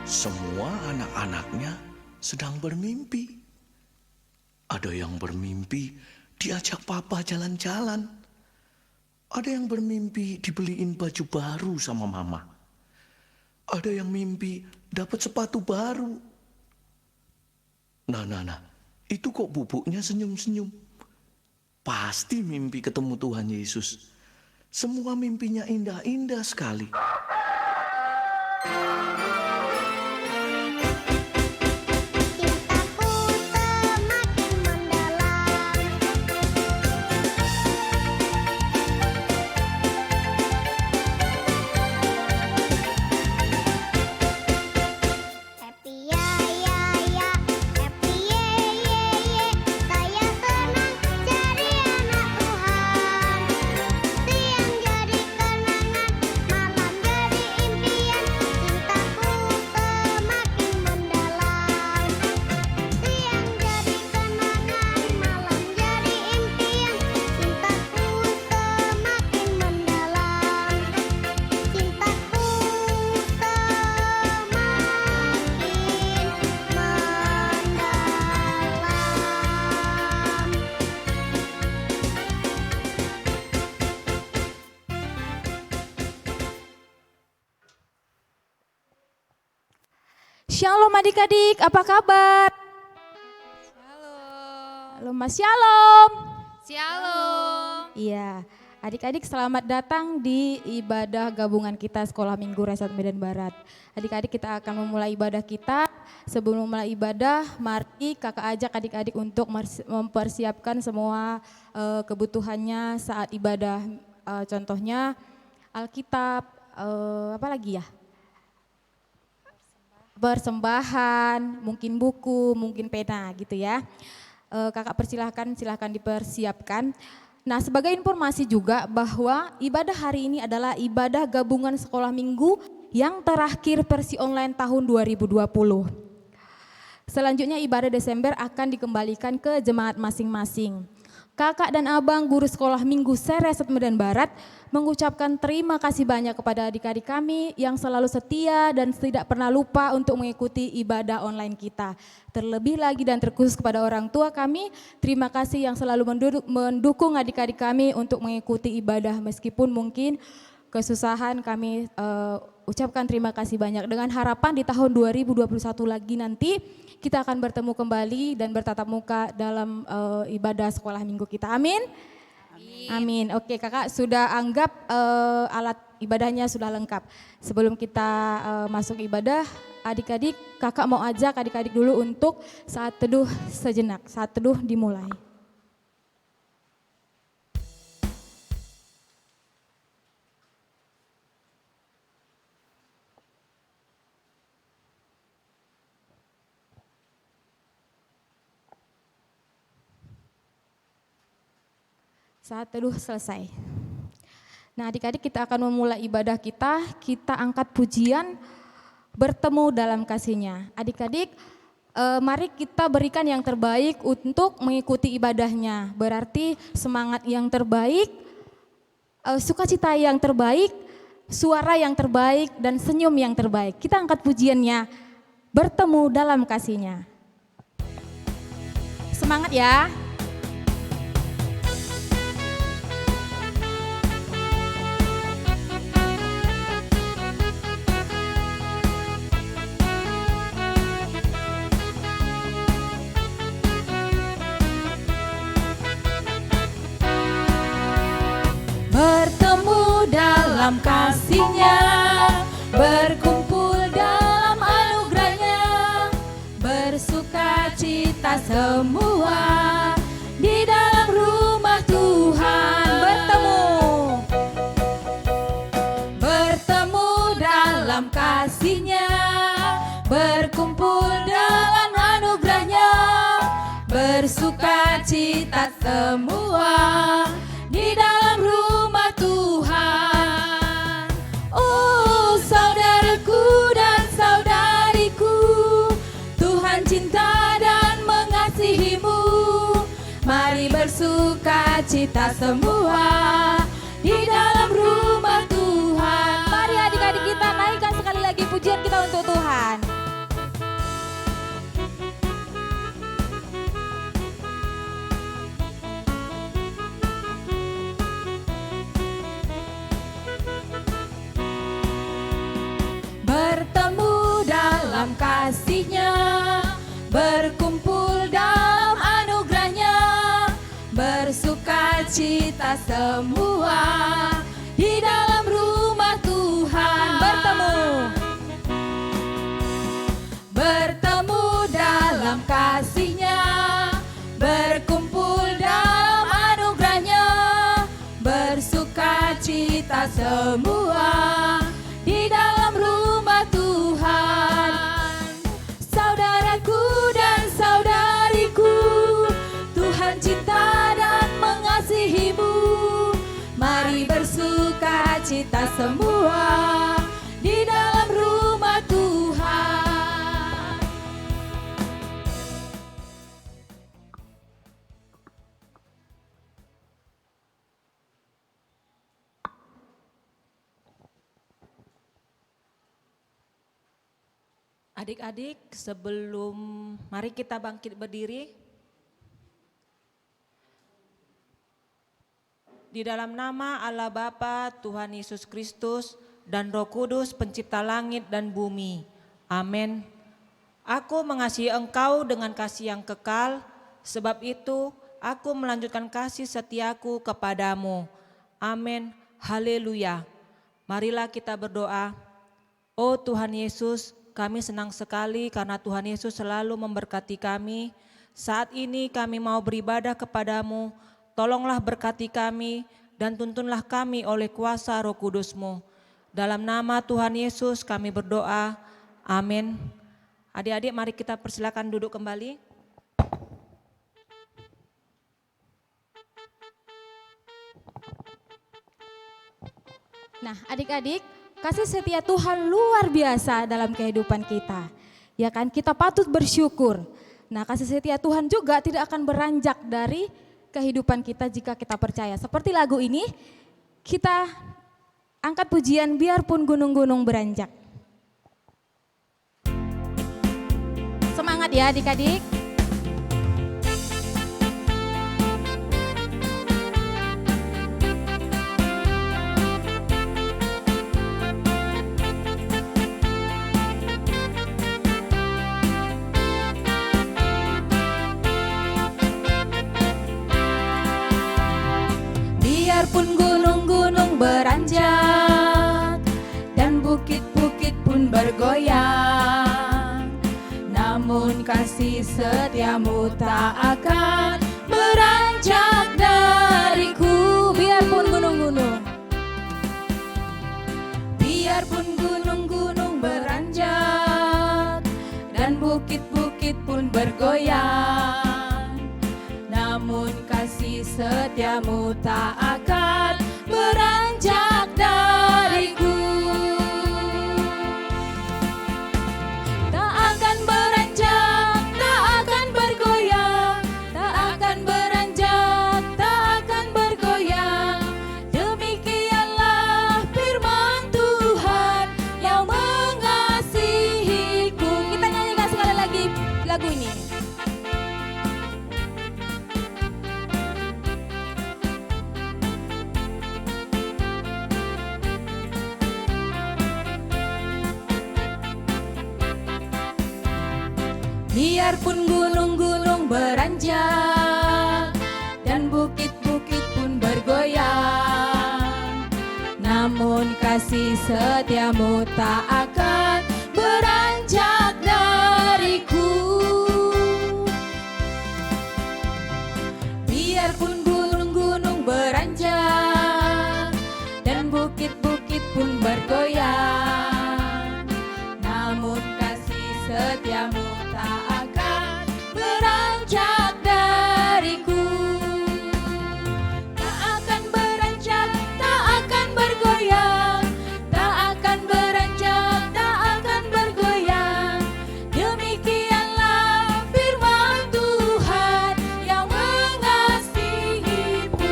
Semua anak-anaknya sedang bermimpi. Ada yang bermimpi diajak papa jalan-jalan. Ada yang bermimpi dibeliin baju baru sama mama. Ada yang mimpi dapat sepatu baru. Nah, itu kok bubuknya senyum-senyum. Pasti mimpi ketemu Tuhan Yesus. Semua mimpinya indah-indah sekali. Shalom adik-adik, apa kabar? Shalom. Halo Mas Shalom. Shalom. Iya, adik-adik selamat datang di ibadah gabungan kita Sekolah Minggu Resat Medan Barat. Adik-adik kita akan memulai ibadah kita. Sebelum memulai ibadah, mari kakak ajak adik-adik untuk mempersiapkan semua kebutuhannya saat ibadah. Contohnya Alkitab, apa lagi ya? Persembahan, mungkin buku, mungkin pena gitu ya. Kakak silahkan dipersiapkan. Nah, sebagai informasi juga bahwa ibadah hari ini adalah ibadah gabungan sekolah minggu yang terakhir versi online tahun 2020. Selanjutnya ibadah Desember akan dikembalikan ke jemaat masing-masing. Kakak dan abang guru sekolah minggu Sereset Medan Barat mengucapkan terima kasih banyak kepada adik-adik kami yang selalu setia dan tidak pernah lupa untuk mengikuti ibadah online kita. Terlebih lagi dan terkhusus kepada orang tua kami, terima kasih yang selalu mendukung adik-adik kami untuk mengikuti ibadah meskipun mungkin kesusahan kami ucapkan terima kasih banyak. Dengan harapan di tahun 2021 lagi nanti kita akan bertemu kembali dan bertatap muka dalam ibadah sekolah minggu kita. Amin. Amin. Oke, Kakak sudah anggap alat ibadahnya sudah lengkap. Sebelum kita masuk ibadah, adik-adik, Kakak mau ajak adik-adik dulu untuk saat teduh sejenak. Saat teduh dimulai. Saat teduh selesai. Nah, adik-adik, kita akan memulai ibadah kita angkat pujian bertemu dalam kasih-Nya. Adik-adik, mari kita berikan yang terbaik untuk mengikuti ibadahnya. Berarti semangat yang terbaik, sukacita yang terbaik, suara yang terbaik, dan senyum yang terbaik. Kita angkat pujiannya, bertemu dalam kasih-Nya. Semangat ya. Bertemu dalam kasih-Nya, berkumpul dalam anugerah-Nya, bersuka cita semua di dalam rumah Tuhan. Bertemu dalam kasih-Nya, berkumpul dalam anugerah-Nya, bersuka cita semua di dalam rumah Tuhan. Oh, saudaraku dan saudariku, Tuhan cinta dan mengasihimu. Mari bersuka cita semua di dalam rumah Tuhan. Mari adik-adik kita naikkan sekali lagi pujian kita untuk Tuhan. Bertemu dalam kasih-Nya, berkumpul dalam anugerah-Nya, bersuka cita semua di dalam rumah Tuhan. Bertemu dalam kasih-Nya, berkumpul dalam anugerah-Nya, bersuka cita semua di dalam rumah Tuhan. Saudaraku dan saudariku, Tuhan cinta dan mengasihimu. Mari bersuka cita semua di dalam rumah Tuhan. Adik-adik, sebelum mari kita bangkit berdiri. Di dalam nama Allah Bapa, Tuhan Yesus Kristus, dan Roh Kudus, pencipta langit dan bumi. Amin. Aku mengasihi engkau dengan kasih yang kekal, sebab itu aku melanjutkan kasih setiaku kepadamu. Amin. Haleluya. Marilah kita berdoa. Oh Tuhan Yesus, kami senang sekali karena Tuhan Yesus selalu memberkati kami. Saat ini kami mau beribadah kepadamu, tolonglah berkati kami dan tuntunlah kami oleh kuasa Roh Kudus-Mu. Dalam nama Tuhan Yesus kami berdoa, amin. Adik-adik mari kita persilakan duduk kembali. Nah, adik-adik, kasih setia Tuhan luar biasa dalam kehidupan kita. Ya kan, kita patut bersyukur. Nah, kasih setia Tuhan juga tidak akan beranjak dari kehidupan kita jika kita percaya. Seperti lagu ini, kita angkat pujian biarpun gunung-gunung beranjak. Semangat ya adik-adik. bergoyang. Namun kasih setiamu tak akan beranjak dariku. Biarpun gunung-gunung, biarpun gunung-gunung beranjak dan bukit-bukit pun bergoyang, namun kasih setiamu tak akan beranjak dariku. Tak akan beranjak, tak akan bergoyang, tak akan beranjak, tak akan bergoyang. Demikianlah firman Tuhan yang mengasihiku. Kita nyanyikan sekali lagi lagu ini. Biarpun gunung-gunung beranjak dan bukit-bukit pun bergoyang, namun kasih setiamu tak akan beranjak dariku. Biarpun gunung-gunung beranjak dan bukit-bukit pun bergoyang, namun kasih setiamu tak akan beranjak dariku. Tak akan beranjak, tak akan bergoyang, tak akan beranjak, tak akan bergoyang. Demikianlah firman Tuhan yang mengasihimu.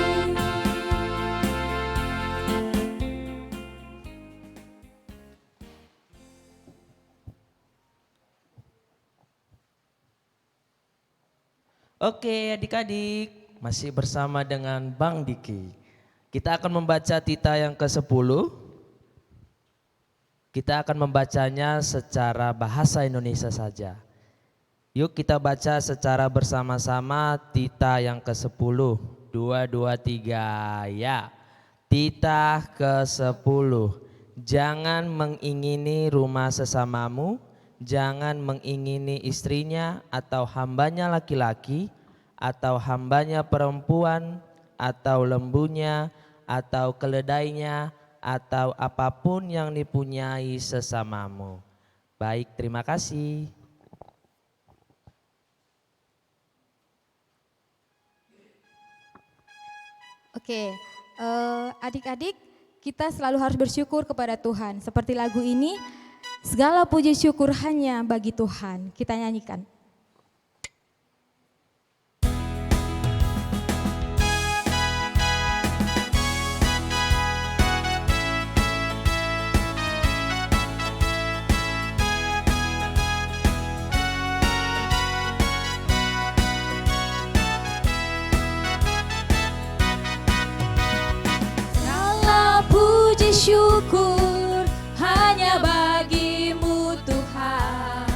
Oke adik-adik, masih bersama dengan Bang Diki. Kita akan membaca Tita yang ke-10. Kita akan membacanya secara bahasa Indonesia saja. Yuk kita baca secara bersama-sama Tita yang ke-10. 2, 2, 3, ya. Tita ke-10. Jangan mengingini rumah sesamamu, jangan mengingini istrinya atau hambanya laki-laki, atau hambanya perempuan, atau lembunya, atau keledainya, atau apapun yang dipunyai sesamamu. Baik, terima kasih. Oke, adik-adik, kita selalu harus bersyukur kepada Tuhan. Seperti lagu ini, segala puji syukur hanya bagi Tuhan. Kita nyanyikan. Segala puji syukur hanya bagimu Tuhan.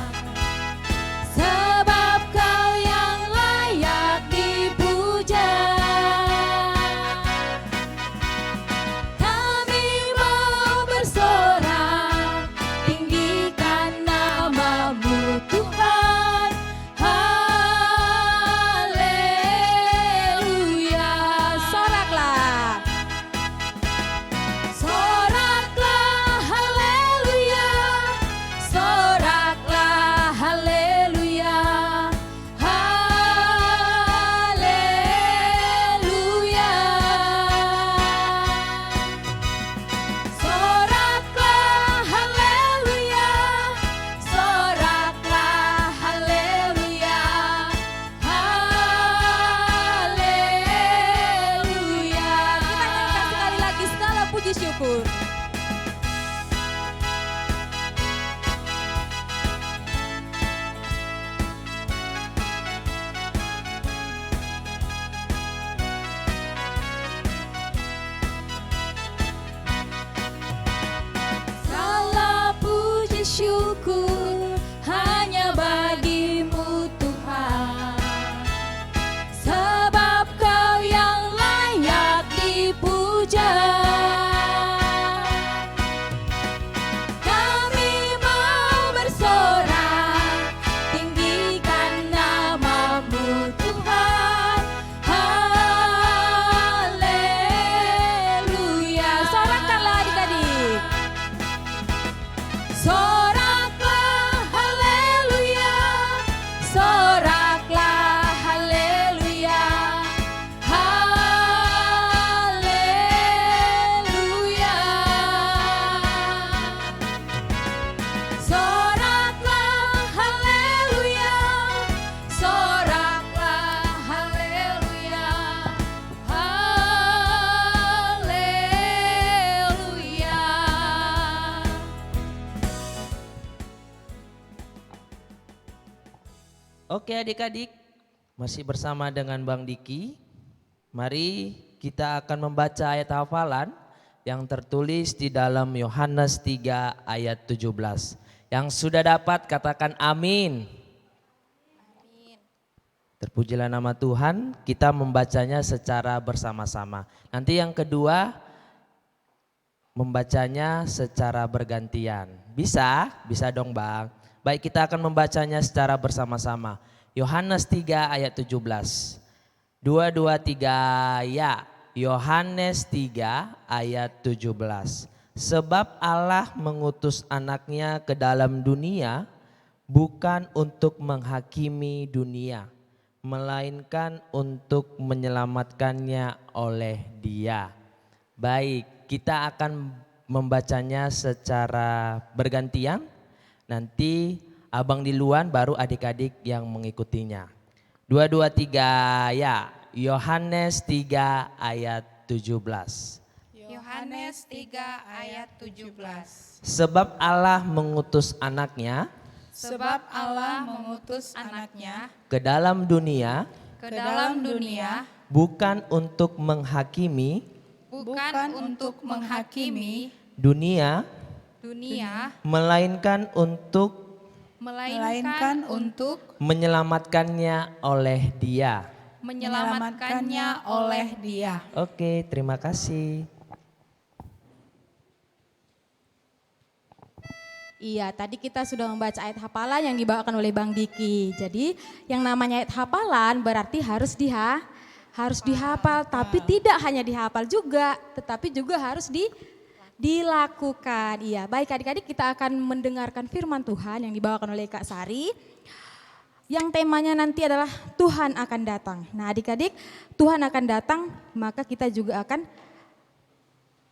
Oke adik-adik, masih bersama dengan Bang Diki. Mari kita akan membaca ayat hafalan yang tertulis di dalam Yohanes 3 ayat 17. Yang sudah dapat katakan amin. Terpujilah nama Tuhan, kita membacanya secara bersama-sama. Nanti yang kedua membacanya secara bergantian. Bisa? Bisa dong Bang. Baik, kita akan membacanya secara bersama-sama. Yohanes 3 ayat 17. 2, 2, 3 ya. Yohanes 3 ayat 17. Sebab Allah mengutus anaknya ke dalam dunia bukan untuk menghakimi dunia, melainkan untuk menyelamatkannya oleh Dia. Baik, kita akan membacanya secara bergantian. Nanti abang duluan baru adik-adik yang mengikutinya. 2, 2, 3 ya. Yohanes 3 ayat 17. Yohanes 3 ayat 17. Sebab Allah mengutus anaknya Sebab Allah mengutus anaknya ke dalam dunia ke dalam dunia bukan untuk menghakimi bukan untuk menghakimi dunia, melainkan untuk menyelamatkannya oleh Dia. menyelamatkannya oleh Dia. Oke, terima kasih. Iya, tadi kita sudah membaca ayat hafalan yang dibawakan oleh Bang Diki. Jadi yang namanya ayat hafalan berarti harus dihafal, tapi tidak hanya dihafal juga, tetapi juga harus dilakukan. Iya, baik adik-adik, kita akan mendengarkan firman Tuhan yang dibawakan oleh Kak Sari. Yang temanya nanti adalah Tuhan akan datang. Nah adik-adik, Tuhan akan datang, maka kita juga akan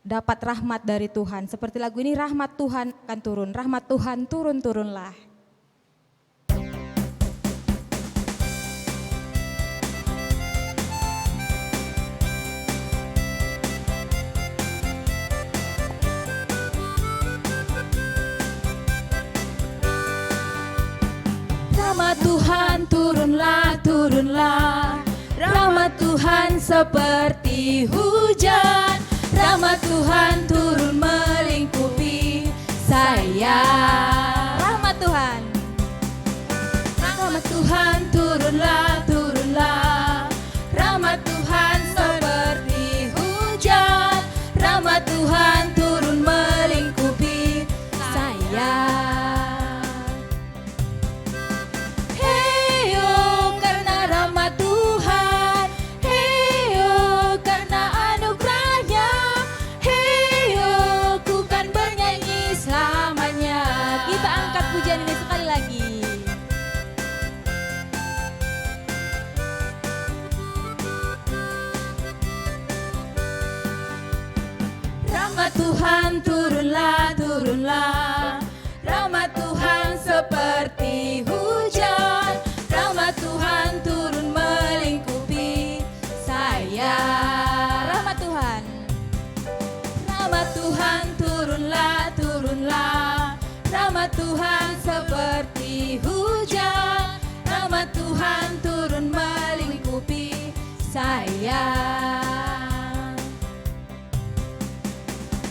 dapat rahmat dari Tuhan. Seperti lagu ini, rahmat Tuhan akan turun. Rahmat Tuhan turun-turunlah. Rahmat Tuhan turunlah, turunlah. Rahmat Tuhan seperti hujan. Rahmat Tuhan turun melingkupi saya. Rahmat Tuhan. Rahmat Tuhan turunlah, turunlah. Rahmat Tuhan seperti hujan. Rahmat Tuhan turun melingkupi saya. Heyo karena rahmat Tuhan, heyo karena anugerahnya, heyo ku kan bernyanyi selamanya. Kita angkat pujian ini sekali lagi. Rahmat Tuhan turunlah, turunlah. Rahmat Tuhan seperti hujan. Rahmat Tuhan turun melingkupi saya. Rahmat Tuhan. Rahmat Tuhan turunlah, turunlah. Rahmat Tuhan seperti hujan. Rahmat Tuhan turun melingkupi saya.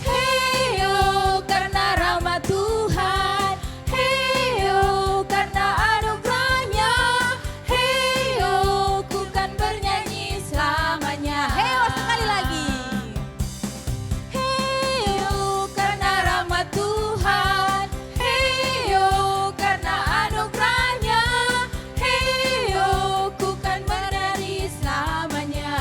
Heyo karena rahmat Tuhan, heyo karena anugerahnya, heyo ku kan bernyanyi selamanya. Heyo sekali lagi. Heyo karena rahmat Tuhan, heyo karena anugerahnya, heyo ku kan bernyanyi selamanya.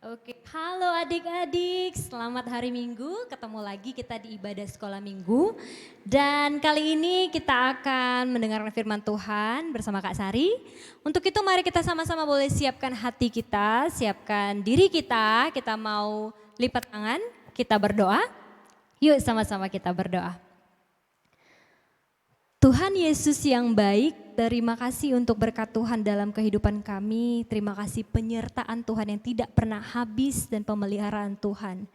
Oke, halo adik-adik, selamat hari Minggu, ketemu lagi kita di ibadah sekolah Minggu. Dan kali ini kita akan mendengarkan firman Tuhan bersama Kak Sari. Untuk itu mari kita sama-sama boleh siapkan hati kita, siapkan diri kita mau lipat tangan, kita berdoa. Yuk sama-sama kita berdoa. Tuhan Yesus yang baik, terima kasih untuk berkat Tuhan dalam kehidupan kami. Terima kasih penyertaan Tuhan yang tidak pernah habis dan pemeliharaan Tuhan.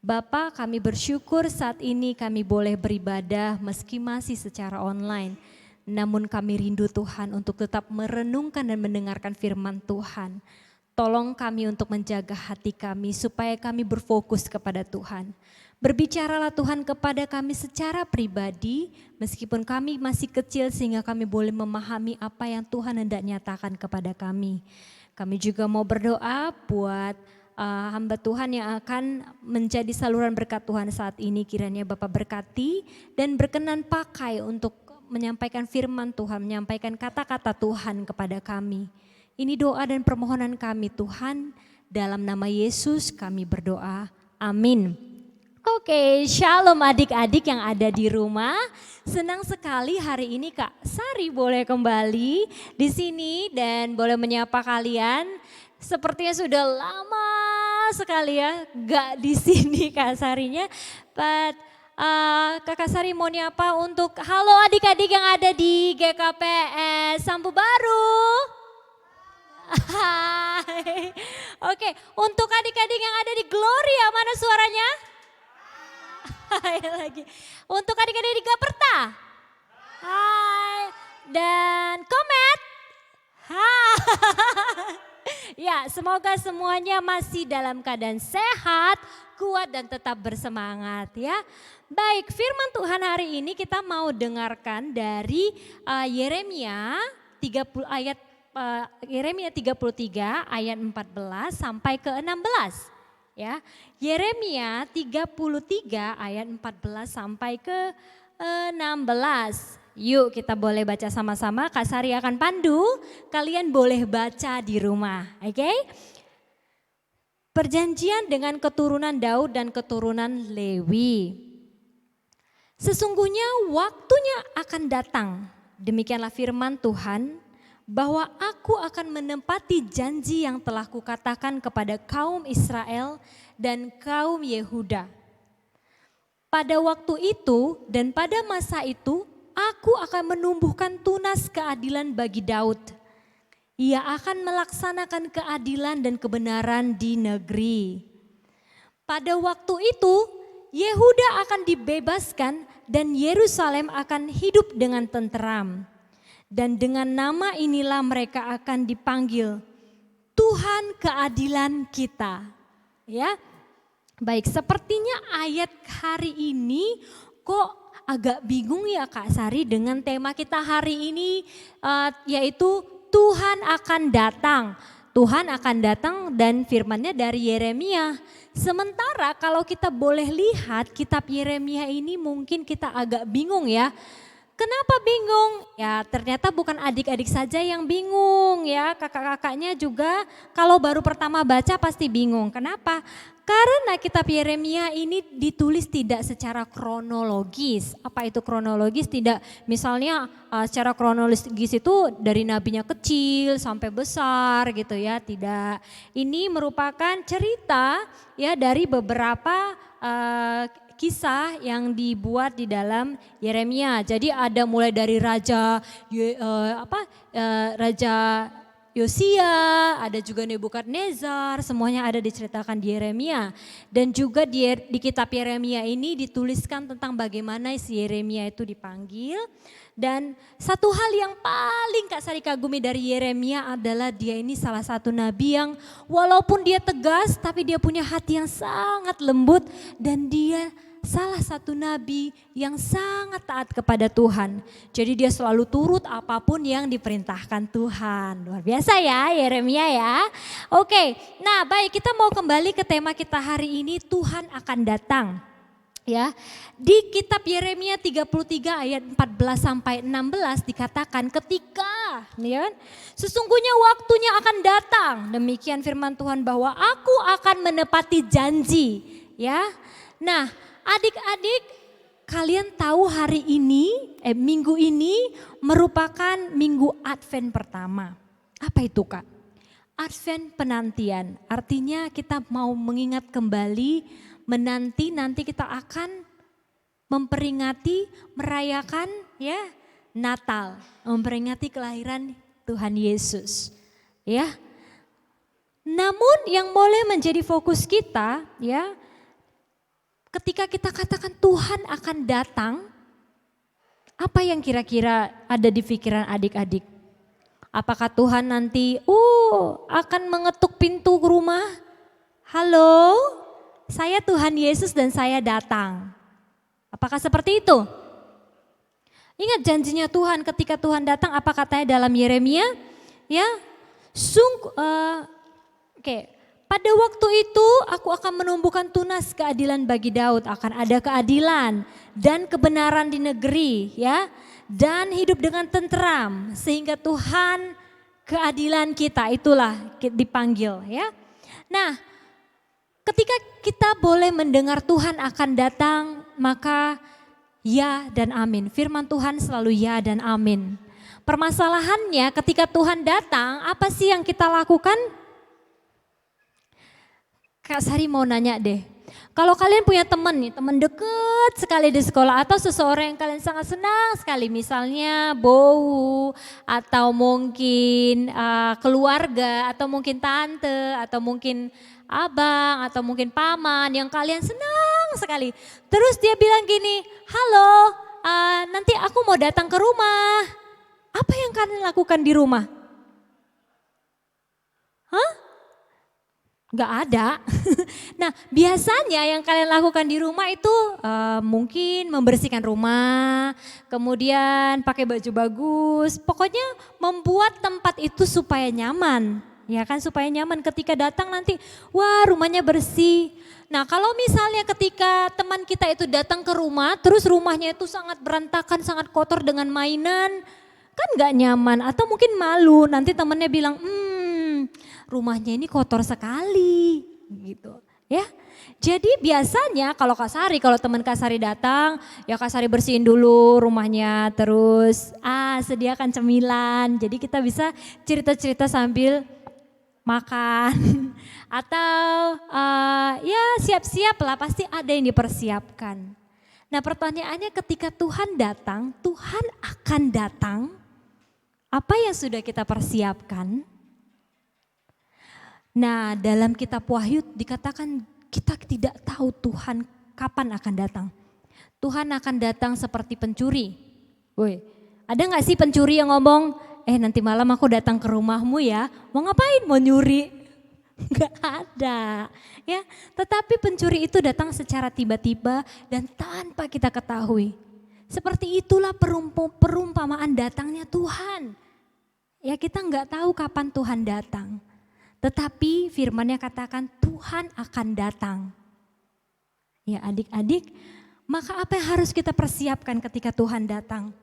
Bapa, kami bersyukur saat ini kami boleh beribadah meski masih secara online. Namun kami rindu Tuhan untuk tetap merenungkan dan mendengarkan firman Tuhan. Tolong kami untuk menjaga hati kami supaya kami berfokus kepada Tuhan. Berbicaralah Tuhan kepada kami secara pribadi meskipun kami masih kecil sehingga kami boleh memahami apa yang Tuhan hendak nyatakan kepada kami. Kami juga mau berdoa buat hamba Tuhan yang akan menjadi saluran berkat Tuhan saat ini. Kiranya Bapak berkati dan berkenan pakai untuk menyampaikan firman Tuhan, menyampaikan kata-kata Tuhan kepada kami. Ini doa dan permohonan kami Tuhan, dalam nama Yesus kami berdoa. Amin. Oke, shalom adik-adik yang ada di rumah. Senang sekali hari ini Kak Sari boleh kembali di sini dan boleh menyapa kalian. Sepertinya sudah lama sekali ya gak di sini Kak Sarinya. But Kakak Sari mau nyapa untuk halo adik-adik yang ada di GKPS Sampu Baru. Hai. Oke, untuk adik-adik yang ada di Gloria, mana suaranya? Hai lagi. Untuk adik-adik di Gaperta. Hai. Dan Komet. Hai. Ya, semoga semuanya masih dalam keadaan sehat, kuat dan tetap bersemangat ya. Baik, firman Tuhan hari ini kita mau dengarkan dari Yeremia 30 ayat Yeremia 33 ayat 14 sampai ke 16. Ya, Yeremia 33 ayat 14 sampai ke 16. Yuk kita boleh baca sama-sama, Kak Sari akan pandu, kalian boleh baca di rumah, oke? Perjanjian dengan keturunan Daud dan keturunan Lewi. Sesungguhnya waktunya akan datang, demikianlah firman Tuhan, bahwa aku akan menepati janji yang telah kukatakan kepada kaum Israel dan kaum Yehuda. Pada waktu itu dan pada masa itu, aku akan menumbuhkan tunas keadilan bagi Daud. Ia akan melaksanakan keadilan dan kebenaran di negeri. Pada waktu itu, Yehuda akan dibebaskan dan Yerusalem akan hidup dengan tenteram. Dan dengan nama inilah mereka akan dipanggil Tuhan keadilan kita. Ya, baik, sepertinya ayat hari ini kok agak bingung ya Kak Sari dengan tema kita hari ini yaitu Tuhan akan datang. Tuhan akan datang dan firman-Nya dari Yeremia. Sementara kalau kita boleh lihat kitab Yeremia ini mungkin kita agak bingung ya. Kenapa bingung? Ya ternyata bukan adik-adik saja yang bingung ya, kakak-kakaknya juga kalau baru pertama baca pasti bingung. Kenapa? Karena kitab Yeremia ini ditulis tidak secara kronologis. Apa itu kronologis? Tidak misalnya secara kronologis itu dari nabinya kecil sampai besar gitu ya, tidak. Ini merupakan cerita ya dari beberapa kisah yang dibuat di dalam Yeremia. Jadi ada mulai dari raja Yosia, ada juga Nebukadnezar, semuanya ada diceritakan di Yeremia. Dan juga di kitab Yeremia ini dituliskan tentang bagaimana si Yeremia itu dipanggil. Dan satu hal yang paling Kak Sari kagumi dari Yeremia adalah dia ini salah satu nabi yang walaupun dia tegas tapi dia punya hati yang sangat lembut dan dia salah satu nabi yang sangat taat kepada Tuhan. Jadi dia selalu turut apapun yang diperintahkan Tuhan. Luar biasa ya Yeremia ya. Oke, nah baik kita mau kembali ke tema kita hari ini, Tuhan akan datang. Ya, di kitab Yeremia 33 ayat 14 sampai 16 dikatakan ketika sesungguhnya waktunya akan datang, demikian firman Tuhan bahwa aku akan menepati janji ya. Nah adik-adik kalian tahu hari ini minggu ini merupakan minggu Advent pertama. Apa itu Kak? Advent penantian, artinya kita mau mengingat kembali nanti kita akan memperingati, merayakan ya Natal, memperingati kelahiran Tuhan Yesus. Ya. Namun yang boleh menjadi fokus kita, ya, ketika kita katakan Tuhan akan datang, apa yang kira-kira ada di pikiran adik-adik? Apakah Tuhan nanti akan mengetuk pintu rumah? Halo, saya Tuhan Yesus dan saya datang. Apakah seperti itu? Ingat janjinya Tuhan ketika Tuhan datang, apa katanya dalam Yeremia? Ya, pada waktu itu aku akan menumbuhkan tunas keadilan bagi Daud, akan ada keadilan dan kebenaran di negeri, ya, dan hidup dengan tenteram, sehingga Tuhan keadilan kita itulah dipanggil, ya. Nah, ketika kita boleh mendengar Tuhan akan datang, maka ya dan amin. Firman Tuhan selalu ya dan amin. Permasalahannya ketika Tuhan datang, apa sih yang kita lakukan? Kak Sari mau nanya deh, kalau kalian punya teman nih, teman deket sekali di sekolah atau seseorang yang kalian sangat senang sekali, misalnya bau atau mungkin keluarga atau mungkin tante atau mungkin abang atau mungkin paman yang kalian senang sekali. Terus dia bilang gini, halo nanti aku mau datang ke rumah. Apa yang kalian lakukan di rumah? Hah? Gak ada. Nah biasanya yang kalian lakukan di rumah itu mungkin membersihkan rumah, kemudian pakai baju bagus, pokoknya membuat tempat itu supaya nyaman. Ya kan, supaya nyaman ketika datang nanti, wah rumahnya bersih. Nah kalau misalnya ketika teman kita itu datang ke rumah, terus rumahnya itu sangat berantakan, sangat kotor dengan mainan, kan gak nyaman atau mungkin malu. Nanti temannya bilang, rumahnya ini kotor sekali gitu ya. Jadi biasanya kalau Kak Sari, kalau teman Kak Sari datang, ya Kak Sari bersihin dulu rumahnya, terus sediakan cemilan. Jadi kita bisa cerita-cerita sambil makan atau ya siap-siap lah, pasti ada yang dipersiapkan. Nah pertanyaannya ketika Tuhan datang, Tuhan akan datang, apa yang sudah kita persiapkan? Nah dalam kitab Wahyu dikatakan kita tidak tahu Tuhan kapan akan datang. Tuhan akan datang seperti pencuri. Woi, ada gak sih pencuri yang ngomong, nanti malam aku datang ke rumahmu ya, mau ngapain? Mau nyuri? Gak ada. Ya, tetapi pencuri itu datang secara tiba-tiba dan tanpa kita ketahui. Seperti itulah perumpamaan datangnya Tuhan. Ya kita gak tahu kapan Tuhan datang. Tetapi firman-Nya katakan Tuhan akan datang. Ya adik-adik, maka apa yang harus kita persiapkan ketika Tuhan datang?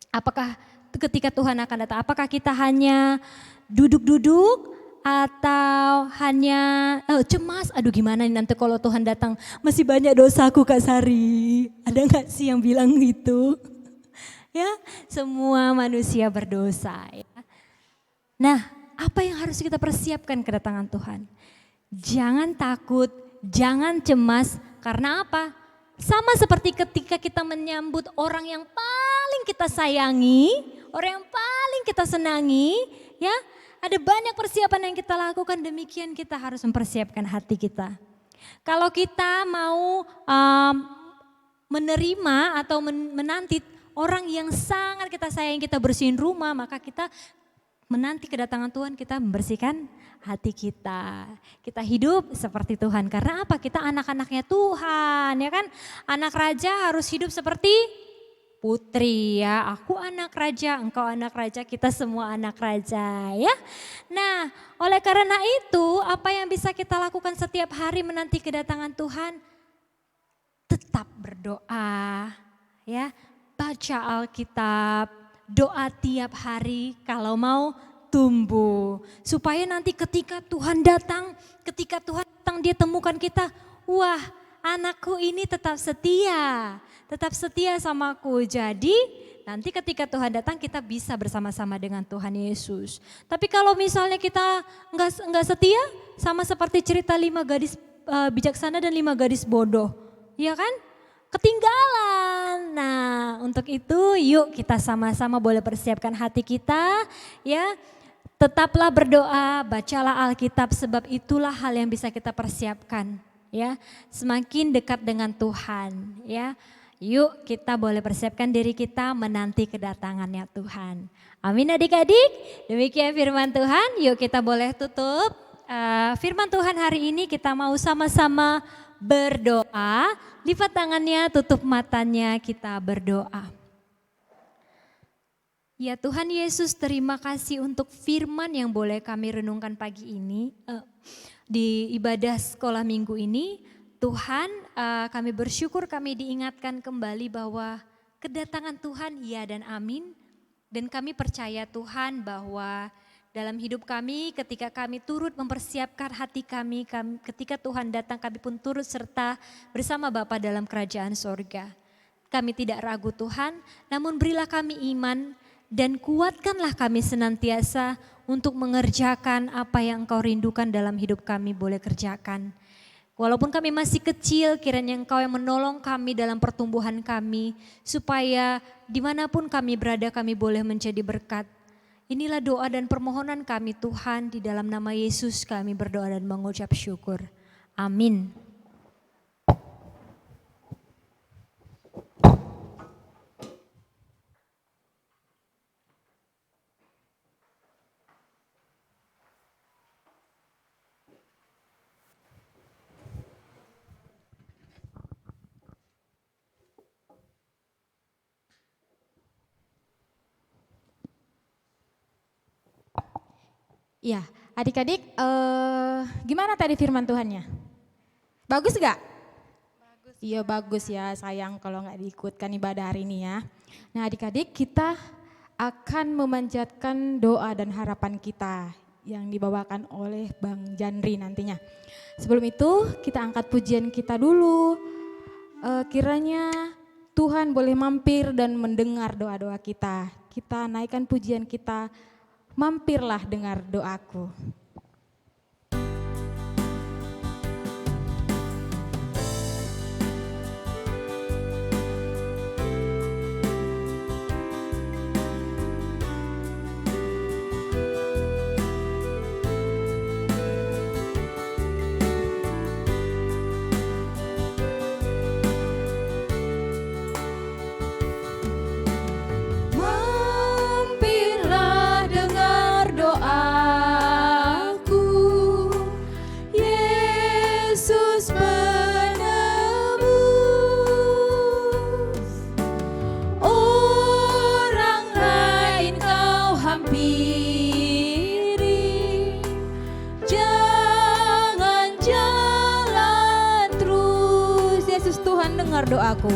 Apakah ketika Tuhan akan datang, apakah kita hanya duduk-duduk atau hanya cemas? Aduh gimana nih nanti kalau Tuhan datang, masih banyak dosaku Kak Sari. Ada gak sih yang bilang gitu? Ya, semua manusia berdosa ya. Nah, apa yang harus kita persiapkan kedatangan Tuhan? Jangan takut, jangan cemas, karena apa? Sama seperti ketika kita menyambut orang yang paling kita sayangi, orang yang paling kita senangi, ya, ada banyak persiapan yang kita lakukan, demikian kita harus mempersiapkan hati kita. Kalau kita mau menerima atau menanti orang yang sangat kita sayangi, kita bersihin rumah, maka kita menanti kedatangan Tuhan, kita membersihkan hati kita. Kita hidup seperti Tuhan. Karena apa? Kita anak-anaknya Tuhan, ya kan? Anak raja harus hidup seperti putri ya. Aku anak raja, engkau anak raja, kita semua anak raja ya. Nah, oleh karena itu apa yang bisa kita lakukan setiap hari menanti kedatangan Tuhan? Tetap berdoa ya. Baca Alkitab, doa tiap hari kalau mau tumbuh. Supaya nanti ketika Tuhan datang dia temukan kita, wah anakku ini tetap setia samaku. Jadi nanti ketika Tuhan datang kita bisa bersama-sama dengan Tuhan Yesus. Tapi kalau misalnya kita enggak setia, sama seperti cerita 5 gadis bijaksana dan 5 gadis bodoh, ya kan? Ketinggalan Nah, untuk itu yuk kita sama-sama boleh persiapkan hati kita ya. Tetaplah berdoa, bacalah Alkitab sebab itulah hal yang bisa kita persiapkan ya. Semakin dekat dengan Tuhan ya. Yuk kita boleh persiapkan diri kita menanti kedatangannya Tuhan. Amin adik-adik, demikian firman Tuhan. Yuk kita boleh tutup firman Tuhan hari ini, kita mau sama-sama berdoa. Lipat tangannya, tutup matanya, kita berdoa. Ya Tuhan Yesus, terima kasih untuk firman yang boleh kami renungkan pagi ini di ibadah sekolah minggu ini. Tuhan, kami bersyukur kami diingatkan kembali bahwa kedatangan Tuhan ya dan amin. Dan kami percaya Tuhan bahwa dalam hidup kami ketika kami turut mempersiapkan hati kami, ketika Tuhan datang kami pun turut serta bersama Bapa dalam kerajaan sorga. Kami tidak ragu Tuhan, namun berilah kami iman dan kuatkanlah kami senantiasa untuk mengerjakan apa yang Engkau rindukan dalam hidup kami boleh kerjakan. Walaupun kami masih kecil, kiranya Engkau yang menolong kami dalam pertumbuhan kami, supaya dimanapun kami berada kami boleh menjadi berkat. Inilah doa dan permohonan kami Tuhan, di dalam nama Yesus kami berdoa dan mengucap syukur. Amin. Ya, adik-adik, gimana tadi firman Tuhannya? Bagus gak? Bagus. Iya bagus ya, sayang kalau nggak diikutkan ibadah hari ini ya. Nah adik-adik, kita akan memanjatkan doa dan harapan kita yang dibawakan oleh Bang Janri nantinya. Sebelum itu kita angkat pujian kita dulu. Kiranya Tuhan boleh mampir dan mendengar doa-doa kita. Kita naikkan pujian kita. Mampirlah dengar doaku. Doaku. Yesus Tuhan, dengar doaku.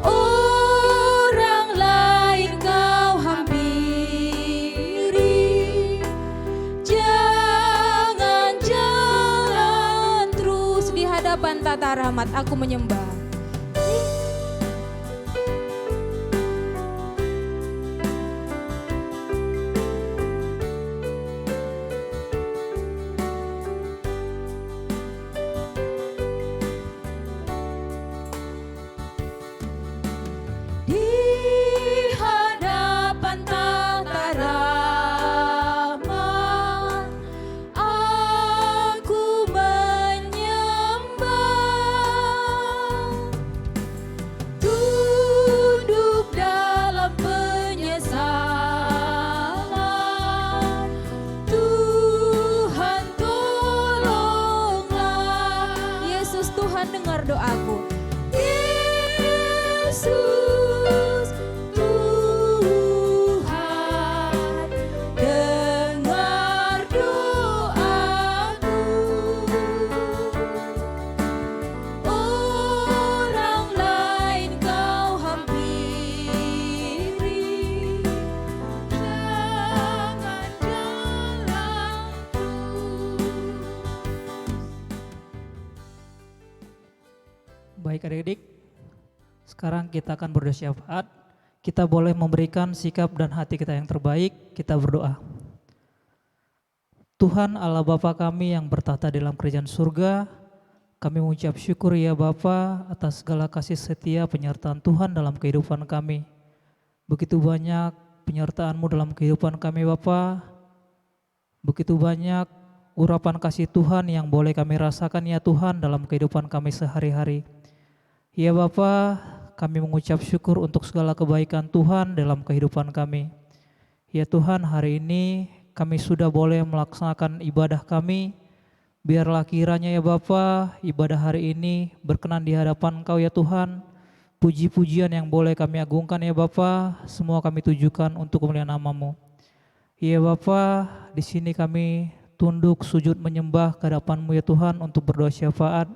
Orang lain kau hampiri, jangan jalan terus di hadapan tata rahmat aku menyembah. Baik adik-adik, sekarang kita akan berdoa syafaat. kita boleh memberikan sikap dan hati kita yang terbaik. Kita berdoa. Tuhan Allah Bapa kami yang bertahta dalam kerajaan surga, kami mengucap syukur ya Bapa atas segala kasih setia penyertaan Tuhan dalam kehidupan kami. Begitu banyak penyertaan-Mu dalam kehidupan kami Bapa. Begitu banyak urapan kasih Tuhan yang boleh kami rasakan ya Tuhan dalam kehidupan kami sehari-hari. Ya Bapa, kami mengucap syukur untuk segala kebaikan Tuhan dalam kehidupan kami. Ya Tuhan, hari ini kami sudah boleh melaksanakan ibadah kami. Biarlah kiranya ya Bapa, ibadah hari ini berkenan di hadapan Engkau ya Tuhan. Puji-pujian yang boleh kami agungkan ya Bapa, semua kami tujukan untuk kemuliaan nama-Mu. Ya Bapa, di sini kami tunduk sujud menyembah ke hadapan-Mu ya Tuhan untuk berdoa syafaat.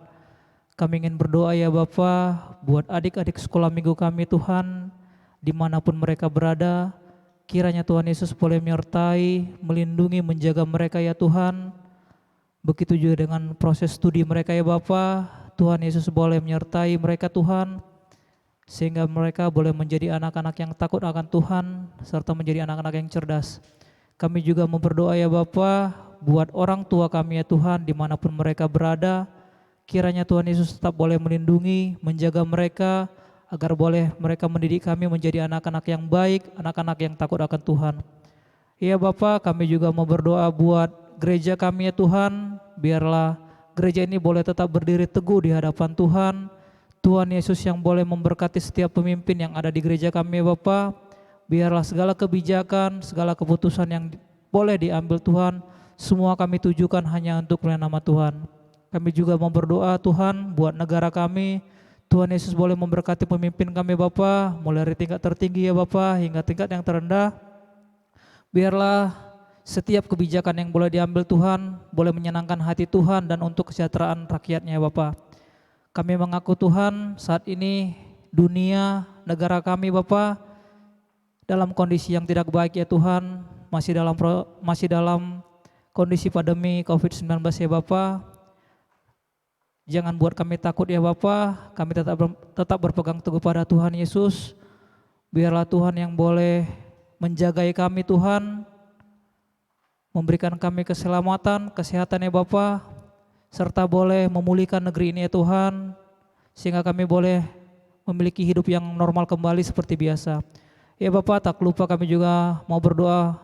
Kami ingin berdoa ya Bapa buat adik-adik sekolah minggu kami Tuhan, dimanapun mereka berada, kiranya Tuhan Yesus boleh menyertai, melindungi, menjaga mereka ya Tuhan. Begitu juga dengan proses studi mereka ya Bapa, Tuhan Yesus boleh menyertai mereka Tuhan, sehingga mereka boleh menjadi anak-anak yang takut akan Tuhan, serta menjadi anak-anak yang cerdas. Kami juga mau berdoa ya Bapa buat orang tua kami ya Tuhan, dimanapun mereka berada, kiranya Tuhan Yesus tetap boleh melindungi, menjaga mereka, agar boleh mereka mendidik kami menjadi anak-anak yang baik, anak-anak yang takut akan Tuhan. Ya Bapa, kami juga mau berdoa buat gereja kami ya Tuhan, biarlah gereja ini boleh tetap berdiri teguh di hadapan Tuhan. Tuhan Yesus yang boleh memberkati setiap pemimpin yang ada di gereja kami ya Bapa, biarlah segala kebijakan, segala keputusan yang boleh diambil Tuhan, semua kami tujukan hanya untuk kemuliaan nama Tuhan. Kami juga mau berdoa Tuhan buat negara kami. Tuhan Yesus boleh memberkati pemimpin kami Bapa, mulai dari tingkat tertinggi ya Bapa hingga tingkat yang terendah. Biarlah setiap kebijakan yang boleh diambil Tuhan boleh menyenangkan hati Tuhan dan untuk kesejahteraan rakyatnya ya Bapa. Kami mengaku Tuhan saat ini dunia, negara kami Bapa dalam kondisi yang tidak baik ya Tuhan, masih dalam kondisi pandemi COVID-19 ya Bapa. Jangan buat kami takut ya Bapa, kami tetap berpegang teguh pada Tuhan Yesus. Biarlah Tuhan yang boleh menjagai kami Tuhan, memberikan kami keselamatan, kesehatan ya Bapa, serta boleh memulihkan negeri ini ya Tuhan, sehingga kami boleh memiliki hidup yang normal kembali seperti biasa. Ya Bapa, tak lupa kami juga mau berdoa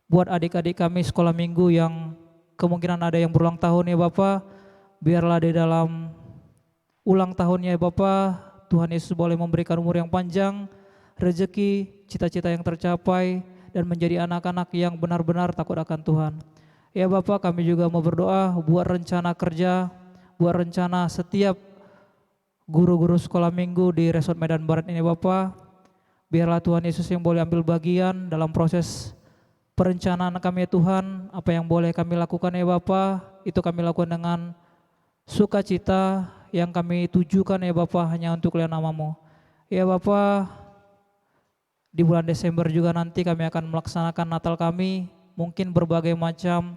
buat adik-adik kami sekolah minggu yang kemungkinan ada yang berulang tahun ya Bapa. Biarlah di dalam ulang tahunnya ya Bapa, Tuhan Yesus boleh memberikan umur yang panjang, rezeki, cita-cita yang tercapai, dan menjadi anak-anak yang benar-benar takut akan Tuhan. Ya Bapa, kami juga mau berdoa buat rencana kerja, buat rencana setiap guru-guru sekolah minggu di Resort Medan Barat ini Bapa. Biarlah Tuhan Yesus yang boleh ambil bagian dalam proses perencanaan kami ya Tuhan. Apa yang boleh kami lakukan ya Bapa, itu kami lakukan dengan sukacita yang kami tujukan ya Bapa hanya untuk kemuliaan nama-Mu. Ya Bapa, di bulan Desember juga nanti kami akan melaksanakan Natal kami, mungkin berbagai macam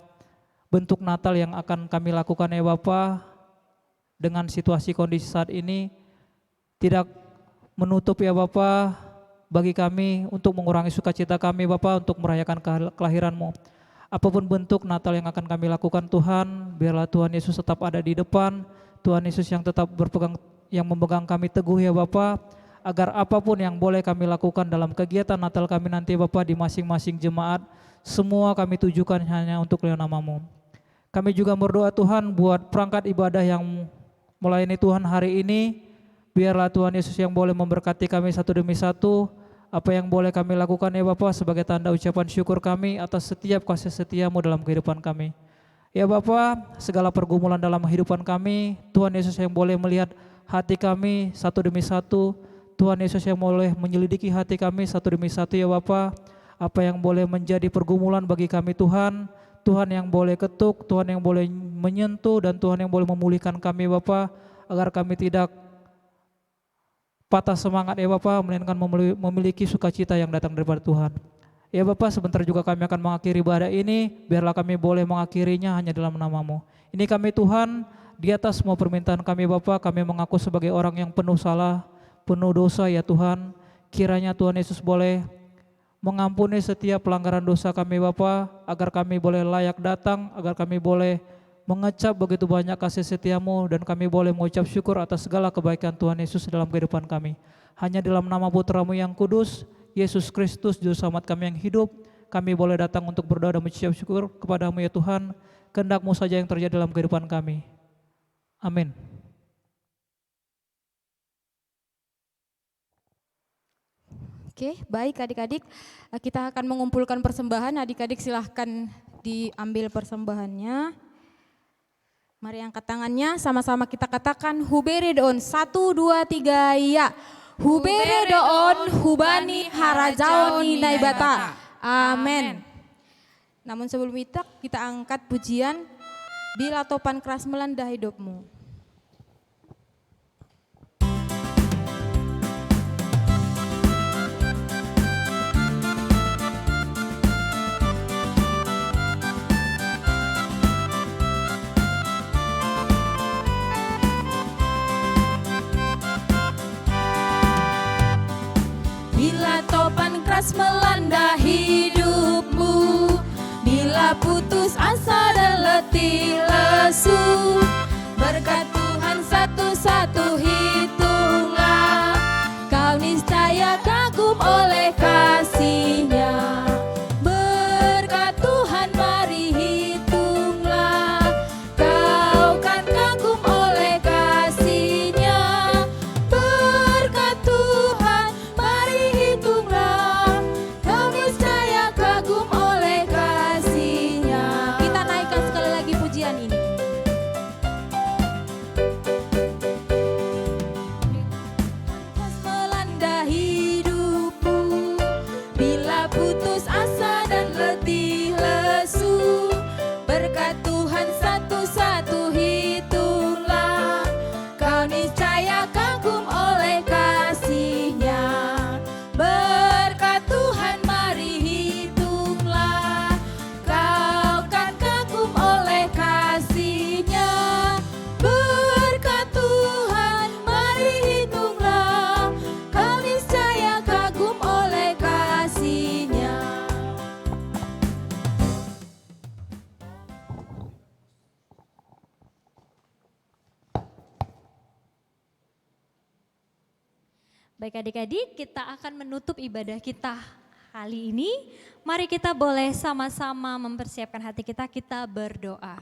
bentuk Natal yang akan kami lakukan ya Bapa. Dengan situasi kondisi saat ini tidak menutup ya Bapa bagi kami untuk mengurangi sukacita kami Bapa untuk merayakan kelahiran-Mu. Apapun bentuk Natal yang akan kami lakukan Tuhan, biarlah Tuhan Yesus tetap ada di depan, Tuhan Yesus yang tetap yang memegang kami teguh ya Bapa, agar apapun yang boleh kami lakukan dalam kegiatan Natal kami nanti Bapa di masing-masing jemaat, semua kami tujukan hanya untuk kemuliaan nama-Mu. Kami juga berdoa Tuhan buat perangkat ibadah yang melayani Tuhan hari ini, biarlah Tuhan Yesus yang boleh memberkati kami satu demi satu. Apa yang boleh kami lakukan ya Bapa sebagai tanda ucapan syukur kami atas setiap kasih setia-Mu dalam kehidupan kami. Ya Bapa, segala pergumulan dalam kehidupan kami, Tuhan Yesus yang boleh melihat hati kami satu demi satu, Tuhan Yesus yang boleh menyelidiki hati kami satu demi satu ya Bapa. Apa yang boleh menjadi pergumulan bagi kami Tuhan, Tuhan yang boleh ketuk, Tuhan yang boleh menyentuh, dan Tuhan yang boleh memulihkan kami Bapa, agar kami tidak patah semangat ya Bapa, melainkan memiliki sukacita yang datang daripada Tuhan. Ya Bapa, sebentar juga kami akan mengakhiri ibadah ini, biarlah kami boleh mengakhirinya hanya dalam nama-Mu. Ini kami Tuhan, di atas semua permintaan kami Bapa, kami mengaku sebagai orang yang penuh salah, penuh dosa ya Tuhan. kiranya Tuhan Yesus boleh mengampuni setiap pelanggaran dosa kami Bapa, agar kami boleh layak datang, agar kami boleh mengecap begitu banyak kasih setiamu, dan kami boleh mengucap syukur atas segala kebaikan Tuhan Yesus dalam kehidupan kami. Hanya dalam nama Putra-Mu yang kudus, Yesus Kristus, Juru Selamat kami yang hidup, kami boleh datang untuk berdoa dan mengucap syukur kepada-Mu ya Tuhan. Kehendak-Mu saja yang terjadi dalam kehidupan kami. Amin. Oke, baik adik-adik, kita akan mengumpulkan persembahan. Adik-adik silahkan diambil persembahannya. Mari angkat tangannya, sama-sama kita katakan Huberedoon, 1, 2, 3, ya. Huberedoon, hubani harajaoni naibata. Amin. Namun sebelum itu kita angkat pujian, bila topan keras melanda hidupmu. Bila topan keras melanda hidupmu, bila putus asa dan letih lesu, berkat Tuhan satu-satu hitunglah, kau niscaya kagum oleh kasih-Nya. Berkat Tuhan mari hitunglah, kau kan kagum oleh kasih-Nya. Berkat Tuhan mari hitunglah, kau niscaya kagum oleh kasih-Nya. Kita naikkan sekali lagi pujian ini. Melanda hidupmu, bila putus asa dan letih lesu, berkat Tuhan satu-satu hitunglah, kau niscaya kagum oleh kasih-Nya. Berkat Tuhan mari hitunglah, kau kan kagum oleh kasih-Nya. Berkat Tuhan mari hitunglah, kau niscaya kagum oleh kasih-Nya. Baik adik-adik, kita akan menutup ibadah kita kali ini. Mari kita boleh sama-sama mempersiapkan hati kita, kita berdoa.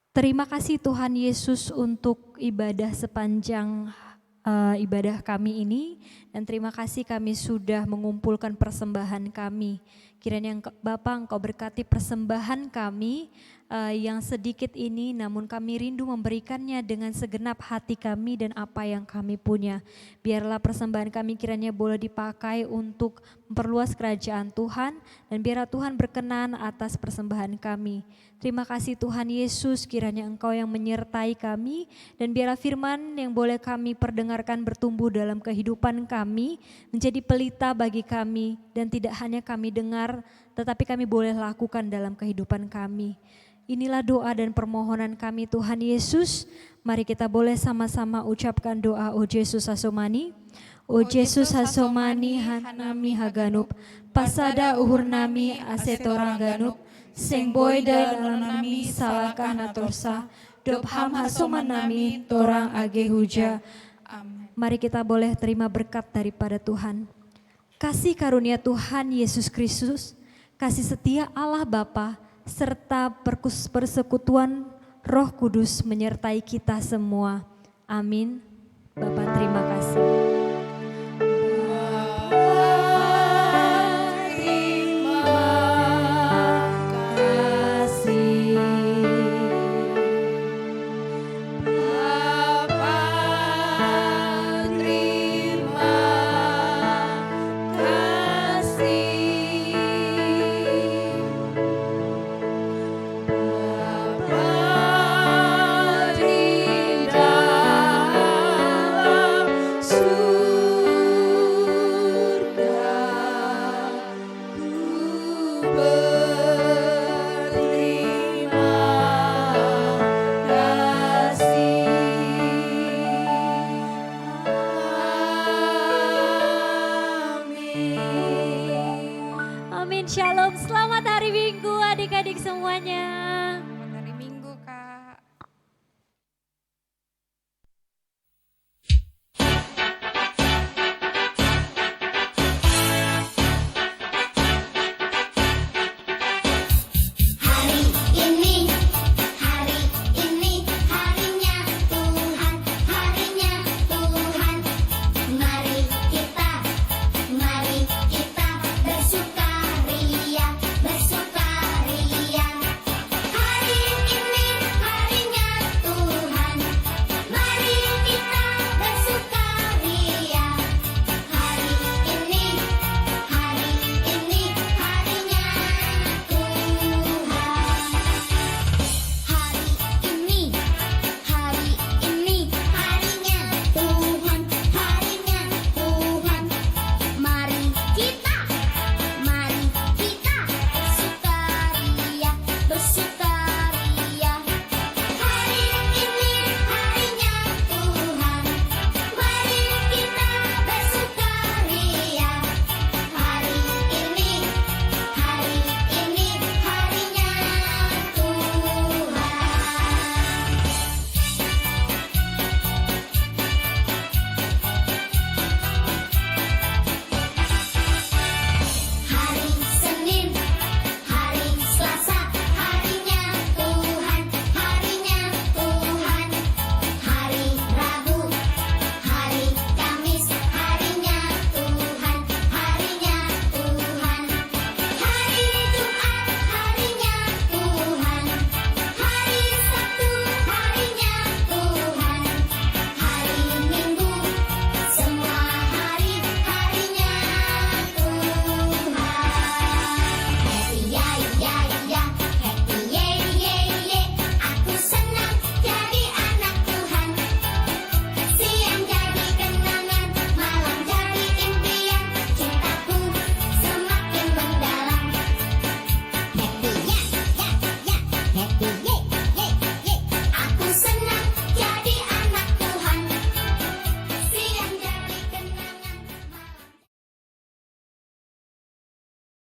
Terima kasih Tuhan Yesus untuk ibadah sepanjang ibadah kami ini. Dan terima kasih kami sudah mengumpulkan persembahan kami. Kiranya Bapa Engkau berkati persembahan kami yang sedikit ini, namun kami rindu memberikannya dengan segenap hati kami dan apa yang kami punya. Biarlah persembahan kami kiranya boleh dipakai untuk memperluas kerajaan Tuhan, dan biarlah Tuhan berkenan atas persembahan kami. Terima kasih Tuhan Yesus, kiranya Engkau yang menyertai kami, dan biarlah firman yang boleh kami perdengarkan bertumbuh dalam kehidupan kami, menjadi pelita bagi kami, dan tidak hanya kami dengar, tetapi kami boleh lakukan dalam kehidupan kami. Inilah doa dan permohonan kami Tuhan Yesus. Mari kita boleh sama-sama ucapkan doa O Yesus Hasomani. O Yesus Hasomani hanami haganup, pasada uhur nami asetorang ganup, sing boy dalam nami salakah natorsa, dop ham hasoman nami torang age huja. Mari kita boleh terima berkat daripada Tuhan. Kasih karunia Tuhan Yesus Kristus, kasih setia Allah Bapa, serta persekutuan Roh Kudus menyertai kita semua. Amin. Bapa terima kasih. Surga Shalom, selamat hari Minggu adik-adik semuanya.